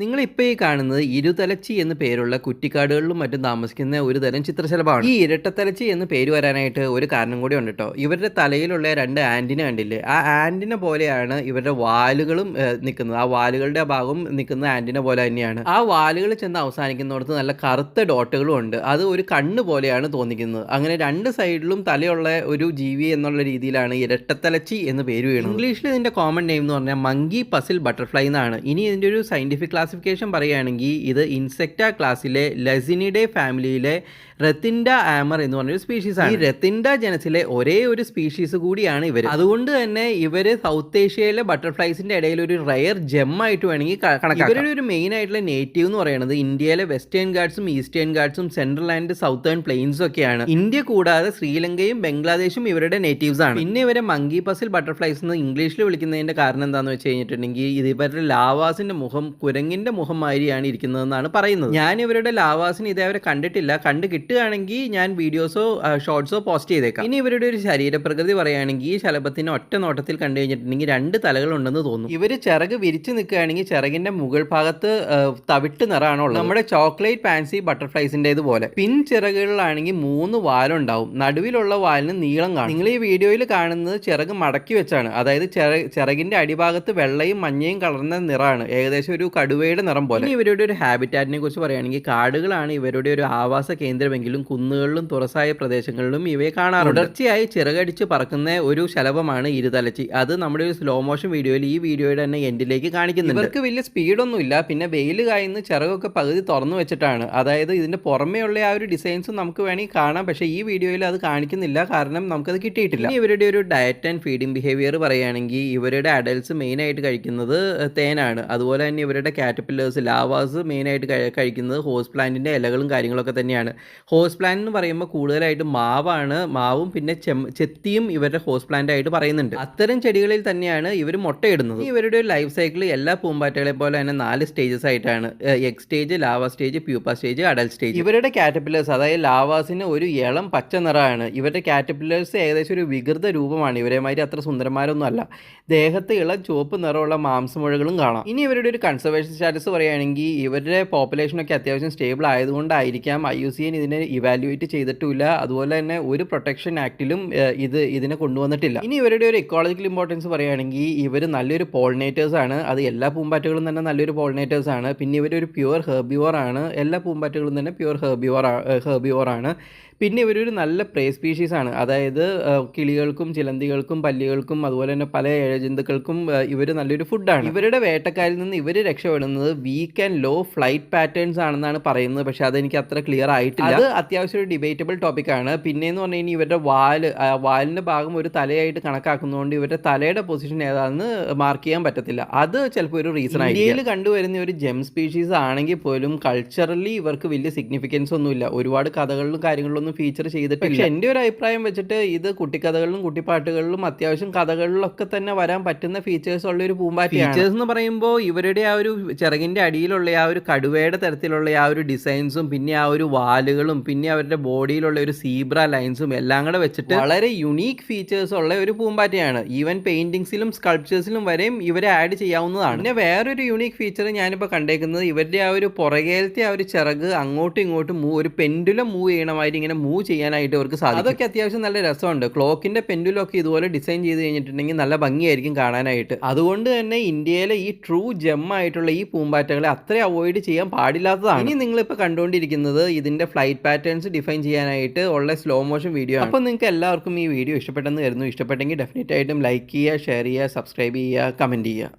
നിങ്ങളിപ്പോൾ ഈ കാണുന്നത് ഇരുതലച്ചി എന്ന് പേരുള്ള കുറ്റിക്കാടുകളിലും മറ്റും താമസിക്കുന്ന ഒരു തരം ചിത്രശലഭമാണ്. ഈ ഇരട്ടത്തലച്ചി എന്ന് പേര് വരാനായിട്ട് ഒരു കാരണം കൂടി ഉണ്ട് കേട്ടോ. ഇവരുടെ തലയിലുള്ള രണ്ട് ആൻറ്റിന കണ്ടില്ലേ, ആ ആൻറ്റിന പോലെയാണ് ഇവരുടെ വാലുകളും നിൽക്കുന്നത്. ആ വാലുകളുടെ ഭാഗം നിൽക്കുന്ന ആൻറ്റിന പോലെ തന്നെയാണ്. ആ വാലുകൾ ചെന്ന് അവസാനിക്കുന്നിടത്ത് നല്ല കറുത്ത ഡോട്ടുകളും ഉണ്ട്. അത് ഒരു കണ്ണ് പോലെയാണ് തോന്നിക്കുന്നത്. അങ്ങനെ രണ്ട് സൈഡിലും തലയുള്ള ഒരു ജീവി എന്നുള്ള രീതിയിലാണ് ഇരട്ടത്തലച്ചി എന്ന് പേര് വീണത്. ഇംഗ്ലീഷിൽ ഇതിൻ്റെ കോമൺ നെയിം എന്ന് പറഞ്ഞാൽ മങ്കി പസിൽ ബട്ടർഫ്ലൈ എന്നാണ്. ഇനി ഇതിൻ്റെ ഒരു സയൻറ്റിഫിക് ക്ലാസിഫിക്കേഷൻ പറയുകയാണെങ്കിൽ ഇത് ഇൻസെക്റ്റ ക്ലാസ്സിലെ ലസിനിഡെ ഫാമിലിയിലെ റെത്തിൻഡ ആമർ എന്ന് പറഞ്ഞൊരു സ്പീഷീസ് ആണ്. ഈ റെത്തിൻഡ ജനസിലെ ഒരേ ഒരു സ്പീഷീസ് കൂടിയാണ് ഇവർ. അതുകൊണ്ട് തന്നെ ഇവർ സൗത്ത് ഏഷ്യയിലെ ബട്ടർഫ്ലൈസിന്റെ ഇടയിൽ ഒരു റയർ ജെം ആയിട്ട് വേണമെങ്കിൽ കണക്കാക്കാം. ഇവരുടെ ഒരു മെയിൻ ആയിട്ടുള്ള നേറ്റീവ് എന്ന് പറയുന്നത് ഇന്ത്യയിലെ വെസ്റ്റേൺ ഗാർഡ്സും ഈസ്റ്റേൺ ഗാർഡ്സും സെൻട്രൽ ആൻഡ് സൗത്തേൺ പ്ലെയിൻസും ഒക്കെയാണ്. ഇന്ത്യ കൂടാതെ ശ്രീലങ്കയും ബംഗ്ലാദേശും ഇവരുടെ നേറ്റീവ്സ് ആണ്. പിന്നെ ഇവരെ മങ്കി പസിൽ ബട്ടർഫ്ലൈസ് എന്ന് ഇംഗ്ലീഷിൽ വിളിക്കുന്നതിന്റെ കാരണം എന്താണെന്ന് വെച്ച് കഴിഞ്ഞിട്ടുണ്ടെങ്കിൽ ഇത് ഇവരുടെ ലാവാസിന്റെ മുഖം കുരങ്ങിന്റെ മുഖം മാതിരിയാണ് ഇരിക്കുന്നതെന്നാണ് പറയുന്നത്. ഞാൻ ഇവരുടെ ലാവാസിന് ഇതേവരെ കണ്ടിട്ടില്ല. കിട്ടുകയാണെങ്കിൽ ഞാൻ വീഡിയോസോ ഷോർട്സോ പോസ്റ്റ് ചെയ്തേക്കാം. ഇനി ഇവരുടെ ഒരു ശരീരപ്രകൃതി പറയുകയാണെങ്കിൽ ഈ ശലഭത്തിന് ഒറ്റ നോട്ടത്തിൽ കണ്ടു കഴിഞ്ഞിട്ടുണ്ടെങ്കിൽ രണ്ട് തലകളുണ്ടെന്ന് തോന്നുന്നു. ഇവർ ചിറക് വിരിച്ചു നിൽക്കുകയാണെങ്കിൽ ചിറകിന്റെ മുകൾ ഭാഗത്ത് തവിട്ട് നിറമാണുള്ളത്. നമ്മുടെ ചോക്ലേറ്റ് പാൻസി ബട്ടർഫ്ലൈസിൻ്റെത് പോലെ. പിൻ ചിറകുകളിലാണെങ്കിൽ 3 വാലുണ്ടാവും. നടുവിലുള്ള വാലിന് നീളം കാണും. നിങ്ങൾ ഈ വീഡിയോയിൽ കാണുന്നത് ചിറക് മടക്കി വെച്ചാണ്. അതായത് ചിറകിന്റെ അടിഭാഗത്ത് വെള്ളയും മഞ്ഞയും കളർന്ന നിറമാണ്, ഏകദേശം ഒരു കടുവയുടെ നിറം പോലെ. ഇവരുടെ ഒരു ഹാബിറ്റാറ്റിനെ കുറിച്ച് പറയുകയാണെങ്കിൽ കാടുകളാണ് ഇവരുടെ ഒരു ആവാസ കേന്ദ്രമെങ്കിലും കുന്നുകളിലും തുറസായ പ്രദേശങ്ങളിലും ഇവയെ കാണാറുണ്ട്. തുടർച്ചയായി ചിറകടിച്ച് പറക്കുന്ന ഒരു ശലഭമാണ് ഇരുതലച്ചി. അത് നമ്മുടെ ഒരു സ്ലോ മോഷൻ വീഡിയോയിൽ ഈ വീഡിയോയുടെ തന്നെ എൻഡിലേക്ക് കാണിക്കുന്നുണ്ട്. ഇവർക്ക് വലിയ സ്പീഡൊന്നുമില്ല. പിന്നെ വെയിൽ കായുന്ന ചിറകൊക്കെ പകുതി തുറന്നു വെച്ചിട്ടാണ്. അതായത് ഇതിന്റെ പുറമേയുള്ള ആ ഒരു ഡിസൈൻസും നമുക്ക് വേണമെങ്കിൽ കാണാം. പക്ഷേ ഈ വീഡിയോയിൽ അത് കാണിക്കുന്നില്ല, കാരണം നമുക്കത് കിട്ടിയിട്ടില്ല. ഇവരുടെ ഒരു ഡയറ്റ് ആൻഡ് ഫീഡിംഗ് ബിഹേവിയർ പറയുകയാണെങ്കിൽ ഇവരുടെ അഡൽട്സ് മെയിനായിട്ട് കഴിക്കുന്നത് തേനാണ്. അതുപോലെ തന്നെ ഇവരുടെ കാറ്റർപില്ലേഴ്സ് ലാവാസ് മെയിനായിട്ട് കഴിക്കുന്നത് ഹോസ് പ്ലാന്റിൻ്റെ ഇലകളും കാര്യങ്ങളൊക്കെ തന്നെയാണ്. ഹോസ് പ്ലാന്റ് എന്ന് പറയുമ്പോൾ കൂടുതലായിട്ട് മാവും പിന്നെ ചെത്തിയും ഇവരുടെ ഹോസ് പ്ലാന്റ് ആയിട്ട് പറയുന്നുണ്ട്. അത്തരം ചെടികളിൽ തന്നെയാണ് ഇവർ മുട്ടയിടുന്നത്. ഇവരുടെ ഒരു ലൈഫ് സൈക്കിൾ എല്ലാ പൂമ്പാറ്റകളെ പോലെ തന്നെ 4 സ്റ്റേജസ് ആയിട്ടാണ്. Egg stage, lava stage, pupa stage, adult stage. ഇവരുടെ കാറ്റർപില്ലേഴ്സ്, അതായത് ലാവാസിന് ഒരു ഇളം പച്ച നിറമാണ്. ഇവരുടെ കാറ്റർപില്ലേഴ്സ് ഏകദേശം ഒരു വികൃത രൂപമാണ്. ഇവരെമാതിരി അത്ര സുന്ദരന്മാരൊന്നും അല്ല. ദേഹത്ത് ഇളം ചുവപ്പ് നിറമുള്ള മാംസമുഴകളും കാണാം. ഇനി ഇവരുടെ ഒരു കൺസർവേഷൻ സ്റ്റാറ്റസ് പറയുകയാണെങ്കിൽ ഇവരുടെ പോപ്പുലേഷനൊക്കെ അത്യാവശ്യം സ്റ്റേബിൾ ആയതുകൊണ്ടായിരിക്കാം IUCN ഇതിനെ ഇവാലുവേറ്റ് ചെയ്തിട്ടില്ല. അതുപോലെ തന്നെ ഒരു പ്രൊട്ടക്ഷൻ ആക്ടിലും ഇതിനെ കൊണ്ടുവന്നിട്ടില്ല. ഇനി ഇവരുടെ ഒരു ഇക്കോളജിക്കൽ ഇമ്പോർട്ടൻസ് പറയുകയാണെങ്കിൽ ഇവർ നല്ലൊരു പോളിനേറ്റേഴ്സ് ആണ്. അത് എല്ലാ പൂമ്പാറ്റകളും തന്നെ നല്ലൊരു പോളിനേറ്റേഴ്സ് ആണ്. പിന്നെ ഇവരൊരു പ്യുവർ ഹെർബിവോർ ആണ്. എല്ലാ പൂമ്പാറ്റകളും തന്നെ പ്യുവർ ഹെർബിവോർ ആണ്. പിന്നെ ഇവരൊരു നല്ല പ്രേ സ്പീഷീസ് ആണ്. അതായത് കിളികൾക്കും ചിലന്തികൾക്കും പല്ലികൾക്കും അതുപോലെ തന്നെ പല ഇഴജന്തുക്കൾക്കും ഇവർ നല്ലൊരു ഫുഡാണ്. ഇവരുടെ വേട്ടക്കാരിൽ നിന്ന് ഇവർ രക്ഷപ്പെടുന്നത് weak and low flight patterns ആണെന്നാണ് പറയുന്നത്. പക്ഷെ അതെനിക്ക് അത്ര ക്ലിയർ ആയിട്ടില്ല. അത് അത്യാവശ്യം ഒരു ഡിബേറ്റബിൾ ടോപ്പിക്കാണ്. പിന്നെയെന്ന് പറഞ്ഞു കഴിഞ്ഞാൽ ഇവരുടെ വാലിൻ്റെ ഭാഗം ഒരു തലയായിട്ട് കണക്കാക്കുന്നതുകൊണ്ട് ഇവരുടെ തലയുടെ പൊസിഷൻ ഏതാണെന്ന് മാർക്ക് ചെയ്യാൻ പറ്റത്തില്ല. അത് ചിലപ്പോൾ ഒരു റീസൺ ആയി. ഇന്ത്യയിൽ കണ്ടുവരുന്ന ഒരു ജെം സ്പീഷീസ് ആണെങ്കിൽ പോലും കൾച്ചറലി ഇവർക്ക് വലിയ സിഗ്നിഫിക്കൻസ് ഒന്നുമില്ല. ഒരുപാട് കഥകളിലും കാര്യങ്ങളിലും ഫീച്ചർ ചെയ്തിട്ടില്ല. പക്ഷെ എൻ്റെ ഒരു അഭിപ്രായം വെച്ചിട്ട് ഇത് കുട്ടിക്കഥകളിലും കുട്ടിപ്പാട്ടുകളിലും അത്യാവശ്യം കഥകളിലൊക്കെ തന്നെ വരാൻ പറ്റുന്ന ഫീച്ചേഴ്സ് ഉള്ള ഒരു പൂമ്പാറ്റയാണ്. ഫീച്ചേഴ്സ് എന്ന് പറയുമ്പോൾ ഇവരുടെ ആ ഒരു ചിറകിൻ്റെ അടിയിലുള്ള ആ ഒരു കടുവയുടെ തരത്തിലുള്ള ആ ഒരു ഡിസൈൻസും പിന്നെ ആ ഒരു വാലുകളും പിന്നെ അവരുടെ ബോഡിയിലുള്ള ഒരു സീബ്ര ലൈൻസും എല്ലാം കൂടെ വെച്ചിട്ട് വളരെ യുണീക്ക് ഫീച്ചേഴ്സ് ഉള്ള ഒരു പൂമ്പാറ്റയാണ്. ഈവൻ പെയിന്റിങ്സിലും സ്കൾപ്ചേഴ്സിലും വരെയും ഇവരെ ആഡ് ചെയ്യാവുന്നതാണ്. പിന്നെ വേറൊരു യുണീക്ക് ഫീച്ചർ ഞാനിപ്പോൾ കണ്ടേക്കുന്നത് ഇവരുടെ ആ ഒരു പുറകേലത്തെ ആ ഒരു ചിറക് അങ്ങോട്ടും ഇങ്ങോട്ടും ഒരു പെൻഡുലം മൂവ് ചെയ്യണമായിട്ട് ഇങ്ങനെ മൂവ് ചെയ്യാനായിട്ട് അവർക്ക് സാധിക്കും. അതൊക്കെ അത്യാവശ്യം നല്ല രസമുണ്ട്. ക്ലോക്കിന്റെ പെൻഡുലൊക്കെ ഇതുപോലെ ഡിസൈൻ ചെയ്ത് കഴിഞ്ഞിട്ടുണ്ടെങ്കിൽ നല്ല ഭംഗിയായിരിക്കും കാണാനായിട്ട്. അതുകൊണ്ട് തന്നെ ഇന്ത്യയിലെ ഈ ട്രൂ ജെം ആയിട്ടുള്ള ഈ പൂമ്പാറ്റകളെ അത്ര അവോയ്ഡ് ചെയ്യാൻ പാടില്ലാത്തതാണ്. ഇനി നിങ്ങളിപ്പോൾ കണ്ടുകൊണ്ടിരിക്കുന്നത് ഇതിന്റെ ഫ്ലൈറ്റ് പാറ്റേൺസ് ഡിഫൈൻ ചെയ്യാനായിട്ട് ഉള്ള സ്ലോ മോഷൻ വീഡിയോ ആണ്. അപ്പോൾ നിങ്ങൾക്ക് എല്ലാവർക്കും ഈ വീഡിയോ ഇഷ്ടപ്പെട്ടെന്ന് കരുതുന്നു. ഇഷ്ടപ്പെട്ടെങ്കിൽ ഡെഫിനറ്റ് ആയിട്ടും ലൈക്ക് ചെയ്യുക, ഷെയർ ചെയ്യുക, സബ്സ്ക്രൈബ് ചെയ്യുക, കമന്റ് ചെയ്യുക.